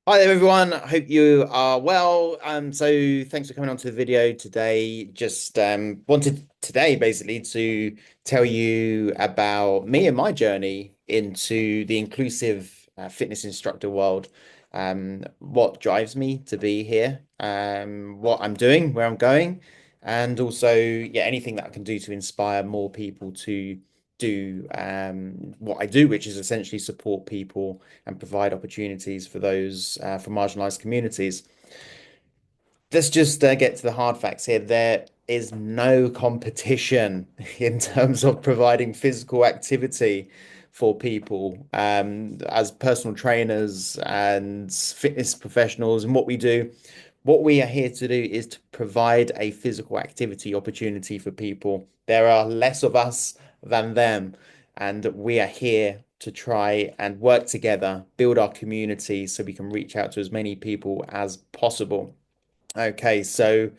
Hi there, everyone. I hope you are well. So thanks for coming on to the video today. Just wanted today basically to tell you about me and my journey into the inclusive fitness instructor world. What drives me to be here, what I'm doing, where I'm going, and also, yeah, anything that I can do to inspire more people to do what I do, which is essentially support people and provide opportunities for those from marginalized communities. Let's just get to the hard facts here. There is no competition in terms of providing physical activity for people as personal trainers and fitness professionals. And what we do, what we are here to do is to provide a physical activity opportunity for people. There are less of us than them, and we are here to try and work together, build our community so we can reach out to as many people as possible. Okay, so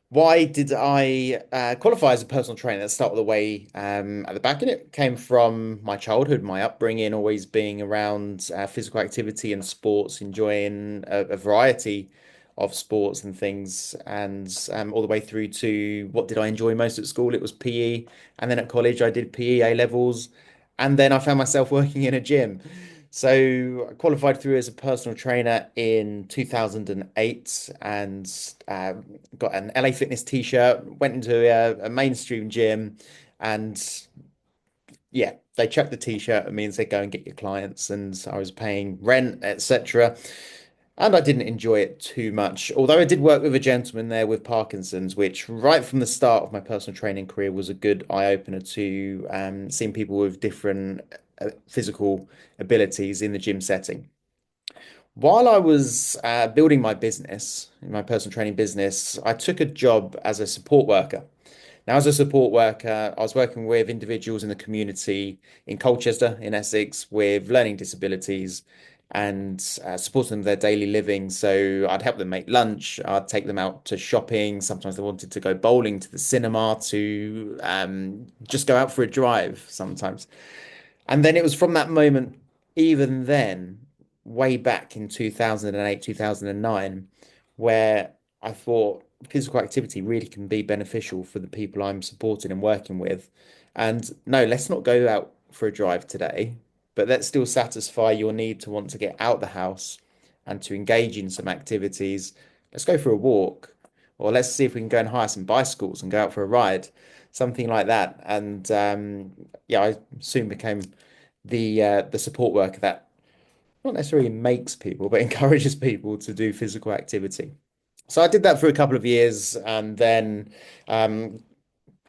why did I qualify as a personal trainer? Let's start with the way at the back. And it came from my childhood, my upbringing, always being around physical activity and sports, enjoying a variety of sports and things, and all the way through to what did I enjoy most at school? It was PE, and then at college I did PE A levels, and then I found myself working in a gym. So I qualified through as a personal trainer in 2008 and got an LA Fitness t-shirt, went into a mainstream gym and yeah, they checked the t-shirt. It means they go and get your clients and I was paying rent, etc. And I didn't enjoy it too much. Although I did work with a gentleman there with Parkinson's, which right from the start of my personal training career was a good eye-opener to seeing people with different physical abilities in the gym setting. While I was building my business, my personal training business, I took a job as a support worker. Now, as a support worker, I was working with individuals in the community in Colchester, in Essex, with learning disabilities and supporting them with their daily living. So I'd help them make lunch, I'd take them out to shopping. Sometimes they wanted to go bowling, to the cinema, to just go out for a drive sometimes. And then it was from that moment, even then, way back in 2008, 2009, where I thought physical activity really can be beneficial for the people I'm supporting and working with. And no, let's not go out for a drive today, but let's still satisfy your need to want to get out the house and to engage in some activities. Let's go for a walk, or let's see if we can go and hire some bicycles and go out for a ride, something like that. And yeah, I soon became the support worker that not necessarily makes people, but encourages people to do physical activity. So I did that for a couple of years and then um,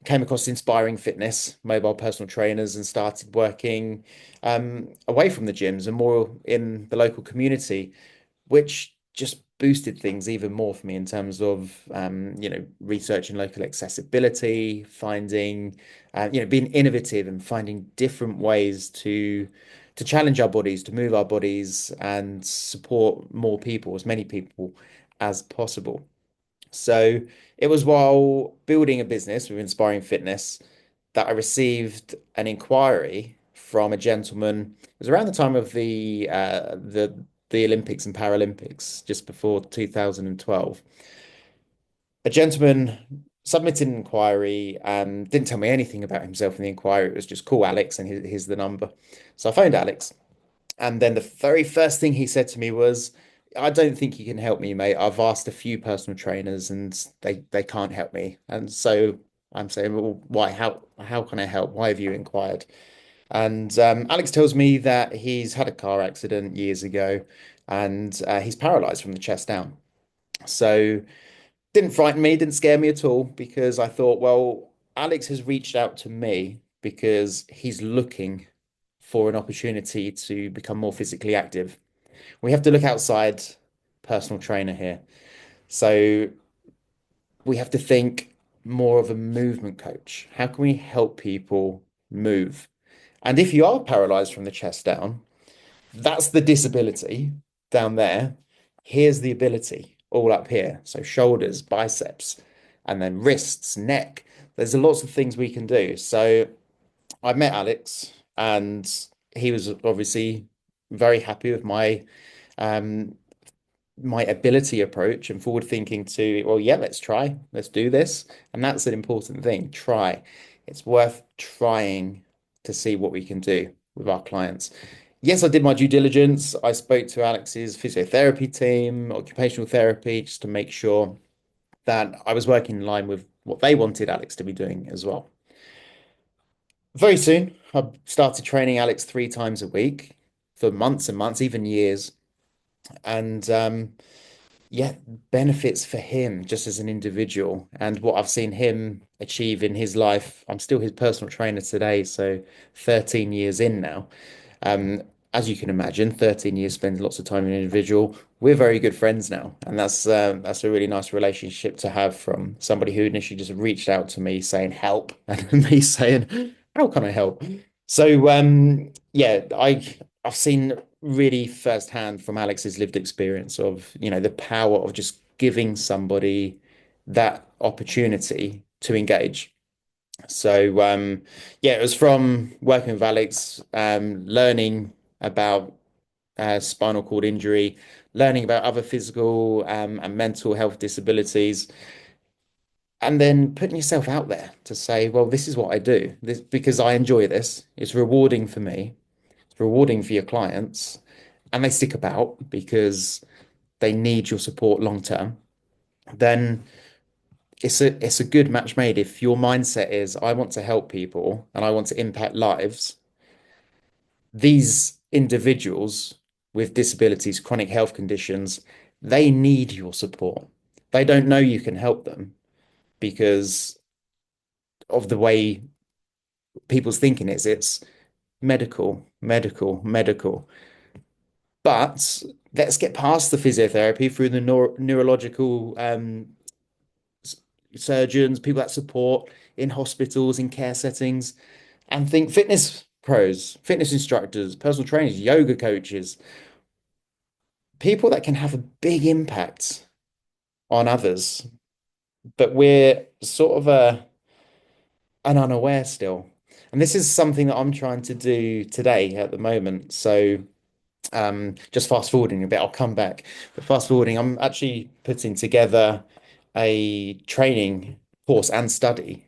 came across Inspiring Fitness, mobile personal trainers, and started working away from the gyms and more in the local community, which just boosted things even more for me in terms of researching local accessibility, finding being innovative and finding different ways to challenge our bodies, to move our bodies and support more people, as many people as possible. So it was while building a business with Inspiring Fitness that I received an inquiry from a gentleman. It was around the time of the Olympics and Paralympics, just before 2012. A gentleman submitted an inquiry and didn't tell me anything about himself in the inquiry. It was just call Alex and here's the number. So I phoned Alex, and then the very first thing he said to me was, I don't think you can help me, mate. I've asked a few personal trainers and they can't help me. And so I'm saying, well, why? How can I help? Why have you inquired? And Alex tells me that he's had a car accident years ago and he's paralyzed from the chest down. So didn't frighten me, didn't scare me at all because I thought, well, Alex has reached out to me because he's looking for an opportunity to become more physically active. We have to look outside personal trainer here. So we have to think more of a movement coach. How can we help people move? And if you are paralyzed from the chest down, that's the disability down there. Here's the ability all up here. So shoulders, biceps, and then wrists, neck. There's lots of things we can do. So I met Alex and he was obviously very happy with my um, my ability approach and forward thinking to, well, yeah, let's try, let's do this. And that's an important thing. Try. It's worth trying to see what we can do with our clients. Yes, I did my due diligence. I spoke to Alex's physiotherapy team, occupational therapy, just to make sure that I was working in line with what they wanted Alex to be doing as well. Very soon, I started training Alex 3 times a week for months and months, even years. And yeah, benefits for him just as an individual and what I've seen him achieve in his life. I'm still his personal trainer today, so 13 years in now. Um, as you can imagine, 13 years spends lots of time in an individual. We're very good friends now, and that's a really nice relationship to have from somebody who initially just reached out to me saying help, and me saying, "How can I help?" So yeah, I've seen really firsthand from Alex's lived experience of, the power of just giving somebody that opportunity to engage. So yeah, it was from working with Alex, learning about spinal cord injury, learning about other physical and mental health disabilities, and then putting yourself out there to say, well, this is what I do. This because I enjoy this. It's rewarding for me. It's rewarding for your clients, and they stick about because they need your support long term. Then it's a good match made if your mindset is I want to help people and I want to impact lives. These individuals with disabilities, chronic health conditions, they need your support. They don't know you can help them because of the way people's thinking is. It's medical, medical, medical. But let's get past the physiotherapy through the neurological surgeons, people that support in hospitals, in care settings, and think fitness pros, fitness instructors, personal trainers, yoga coaches, people that can have a big impact on others. But we're sort of an unaware still. And this is something that I'm trying to do today at the moment. So just fast forwarding a bit, I'll come back. But fast forwarding, I'm actually putting together a training course and study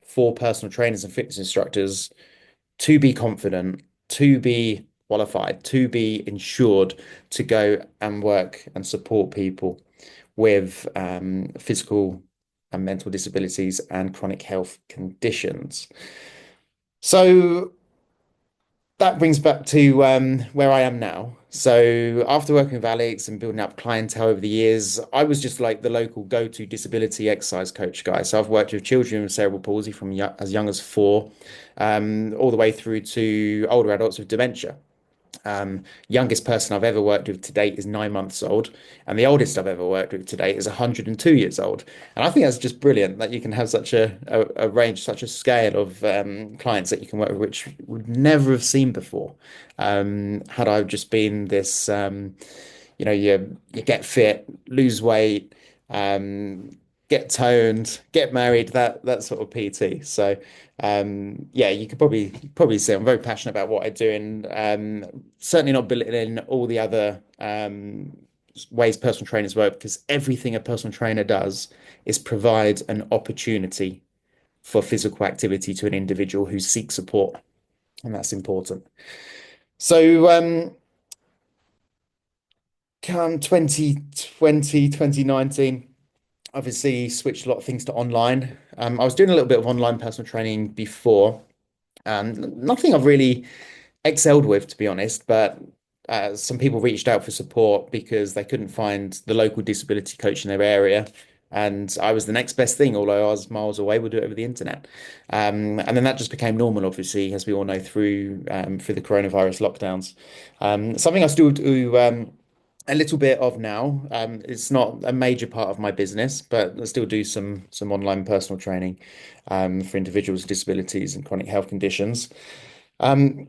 for personal trainers and fitness instructors to be confident, to be qualified, to be insured to go and work and support people with physical and mental disabilities and chronic health conditions. So that brings back to where I am now. So after working with Alex and building up clientele over the years, I was just like the local go-to disability exercise coach guy. So I've worked with children with cerebral palsy from as young as 4, all the way through to older adults with dementia. Youngest person I've ever worked with to date is 9 months old, and the oldest I've ever worked with to date is 102 years old. And I think that's just brilliant that you can have such a range, such a scale of clients that you can work with, which would never have seen before. Had I just been this, you get fit, lose weight, um, get toned, get married, that sort of PT. So yeah, you could probably see I'm very passionate about what I do, and certainly not belittling all the other ways personal trainers work, because everything a personal trainer does is provide an opportunity for physical activity to an individual who seeks support, and that's important. So come 2020, 2019, obviously switched a lot of things to online. I was doing a little bit of online personal training before. Nothing I've really excelled with, to be honest, but some people reached out for support because they couldn't find the local disability coach in their area. And I was the next best thing, although I was miles away, we'll do it over the internet. And then that just became normal, obviously, as we all know, through the coronavirus lockdowns. Something I still do a little bit of now. It's not a major part of my business, but I still do some online personal training for individuals with disabilities and chronic health conditions. Um,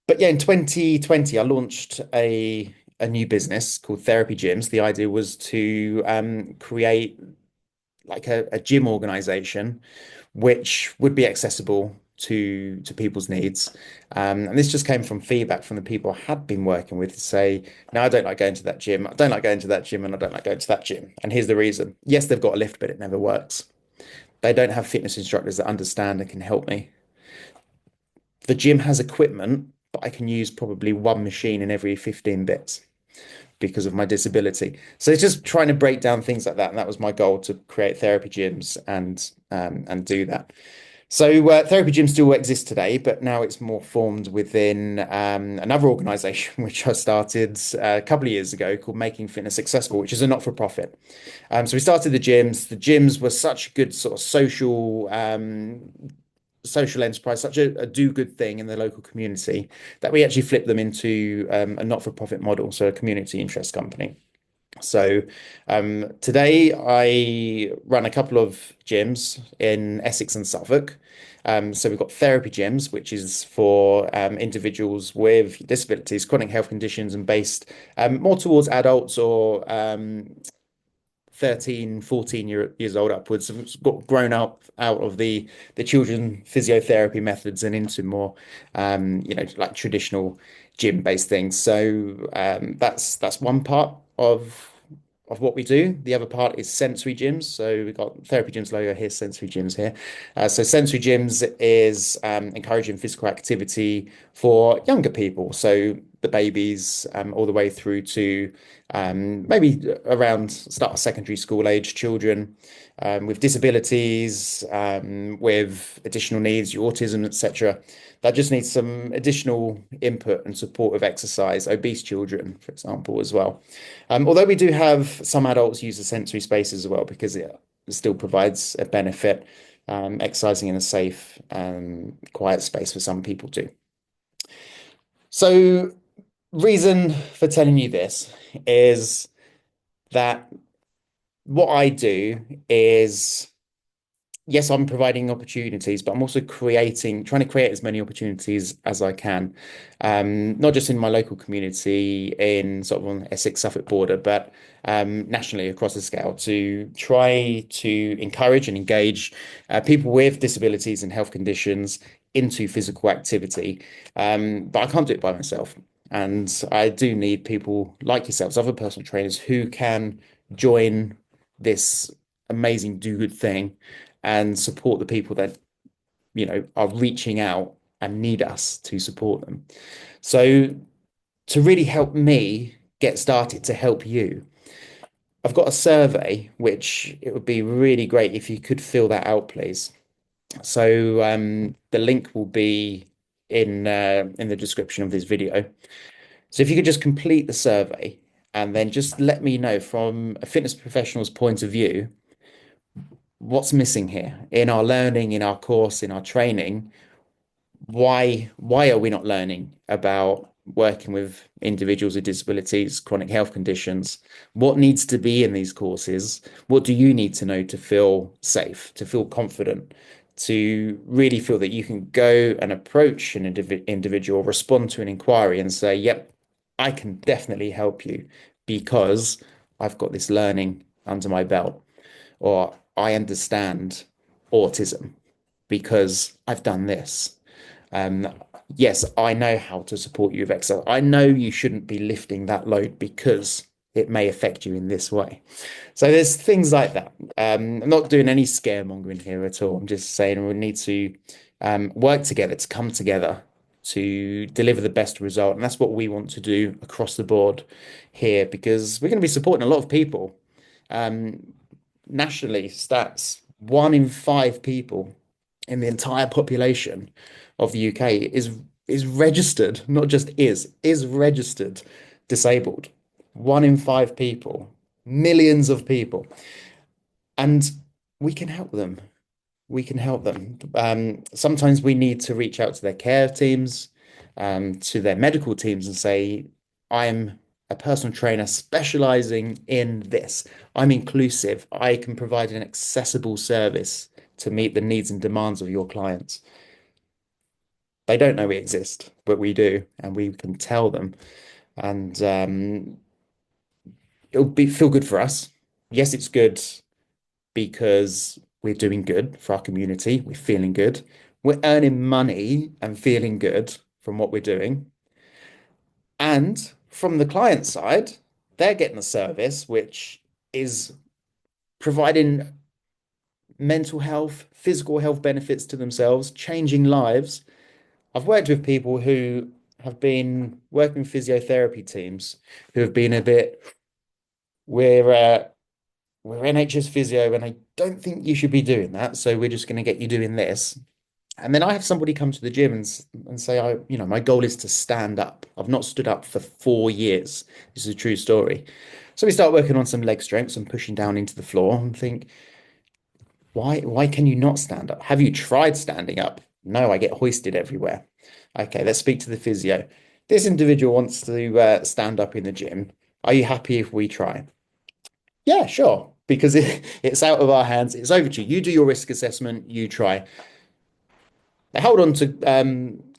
but yeah, in 2020, I launched a new business called Therapy Gyms. The idea was to create like a gym organization which would be accessible to people's needs. And this just came from feedback from the people I had been working with to say, no, I don't like going to that gym. I don't like going to that gym, and I don't like going to that gym. And here's the reason. Yes, they've got a lift, but it never works. They don't have fitness instructors that understand and can help me. The gym has equipment, but I can use probably one machine in every 15 bits because of my disability. So it's just trying to break down things like that. And that was my goal, to create therapy gyms and do that. So therapy gyms still exist today, but now it's more formed within another organization which I started a couple of years ago, called Making Fitness Accessible, which is a not-for-profit. So we started the gyms. The gyms were such a good sort of social enterprise, such a do-good thing in the local community, that we actually flipped them into a not-for-profit model, so a community interest company. So today I run a couple of gyms in Essex and Suffolk. So we've got therapy gyms, which is for individuals with disabilities, chronic health conditions, and based more towards adults or 13, 14 years old upwards, have got grown up out of the children physiotherapy methods and into more like traditional gym based things. So that's one part of what we do. The other part is sensory gyms. So we've got therapy gyms logo here, sensory gyms here. So sensory gyms is encouraging physical activity for younger people. So the babies all the way through to maybe around start of secondary school age children with disabilities, with additional needs, autism, etc. That just needs some additional input and support of exercise. Obese children, for example, as well. Although we do have some adults use the sensory space as well, because it still provides a benefit. Exercising in a safe, quiet space for some people too. So, reason for telling you this is that what I do is, yes, I'm providing opportunities, but I'm also trying to create as many opportunities as I can. Not just in my local community in sort of on Essex Suffolk border, but nationally across the scale, to try to encourage and engage people with disabilities and health conditions into physical activity. But I can't do it by myself. And I do need people like yourselves, other personal trainers, who can join this amazing do good thing and support the people that are reaching out and need us to support them. So to really help me get started, to help you, I've got a survey which it would be really great if you could fill that out, please. So the link will be in the description of this video. So if you could just complete the survey and then just let me know, from a fitness professional's point of view, what's missing here in our learning, in our course, in our training. Why are we not learning about working with individuals with disabilities, chronic health conditions? What needs to be in these courses? What do you need to know to feel safe, to feel confident, to really feel that you can go and approach an individual, respond to an inquiry and say, yep, I can definitely help you because I've got this learning under my belt, or I understand autism because I've done this. Um, yes, I know how to support you with exercise. I know you shouldn't be lifting that load because it may affect you in this way. So there's things like that. I'm not doing any scaremongering here at all. I'm just saying we need to work together, to come together to deliver the best result. And that's what we want to do across the board here, because we're going to be supporting a lot of people. Um, Nationally, stats, 1 in 5 people in the entire population of the UK is registered, not just is registered disabled. 1 in 5 people, millions of people, and we can help them. We can help them. Sometimes we need to reach out to their care teams, to their medical teams, and say, I'm a personal trainer specializing in this. I'm inclusive. I can provide an accessible service to meet the needs and demands of your clients. They don't know we exist, but we do, and we can tell them. And it'll be feel good for us. Yes, it's good because we're doing good for our community. We're feeling good. We're earning money and feeling good from what we're doing. And from the client side, they're getting a service which is providing mental health, physical health benefits to themselves, changing lives. I've worked with people who have been working with physiotherapy teams who have been a bit, we're uh, we're NHS physio, and I don't think you should be doing that. So we're just going to get you doing this. And then I have somebody come to the gym and say, my goal is to stand up. I've not stood up for 4 years. This is a true story. So we start working on some leg strengths and pushing down into the floor and think, why can you not stand up? Have you tried standing up? No, I get hoisted everywhere. Okay, let's speak to the physio. This individual wants to stand up in the gym. Are you happy if we try? Yeah, sure. Because it's out of our hands. It's over to you. You do your risk assessment. You try. They hold on to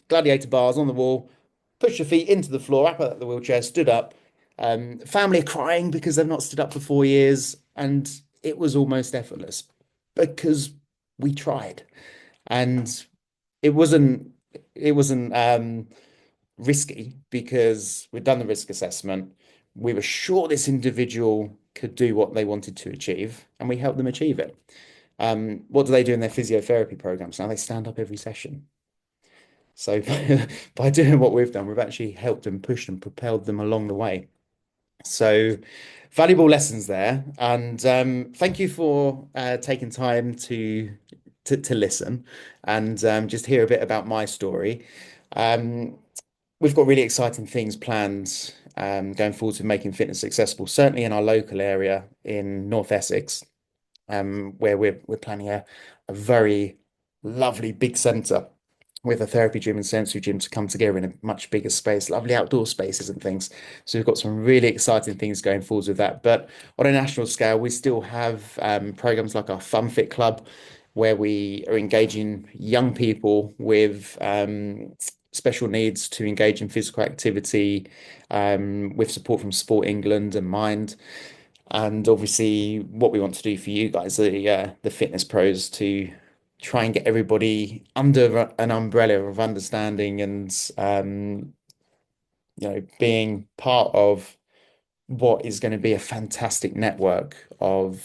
gladiator bars on the wall, push your feet into the floor, up out the wheelchair, stood up. Family are crying because they've not stood up for 4 years, and it was almost effortless because we tried, and it wasn't it wasn't risky because we'd done the risk assessment. We were sure this individual could do what they wanted to achieve, and we helped them achieve it. What do they do in their physiotherapy programs? Now they stand up every session. So by doing what we've done, we've actually helped them, pushed and propelled them along the way. So valuable lessons there. And thank you for taking time to listen and just hear a bit about my story. Um, we've got really exciting things planned going forward to making fitness accessible, certainly in our local area in North Essex, where we're planning a very lovely big centre with a therapy gym and sensory gym to come together in a much bigger space, lovely outdoor spaces and things. So we've got some really exciting things going forward with that. But on a national scale, we still have programs like our Fun Fit Club, where we are engaging young people with special needs to engage in physical activity, with support from Sport England and Mind. And obviously, what we want to do for you guys, the fitness pros, to try and get everybody under an umbrella of understanding and being part of what is going to be a fantastic network of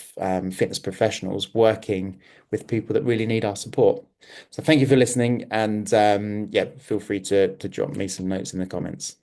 fitness professionals working with people that really need our support. So thank you for listening, and yeah, feel free to drop me some notes in the comments.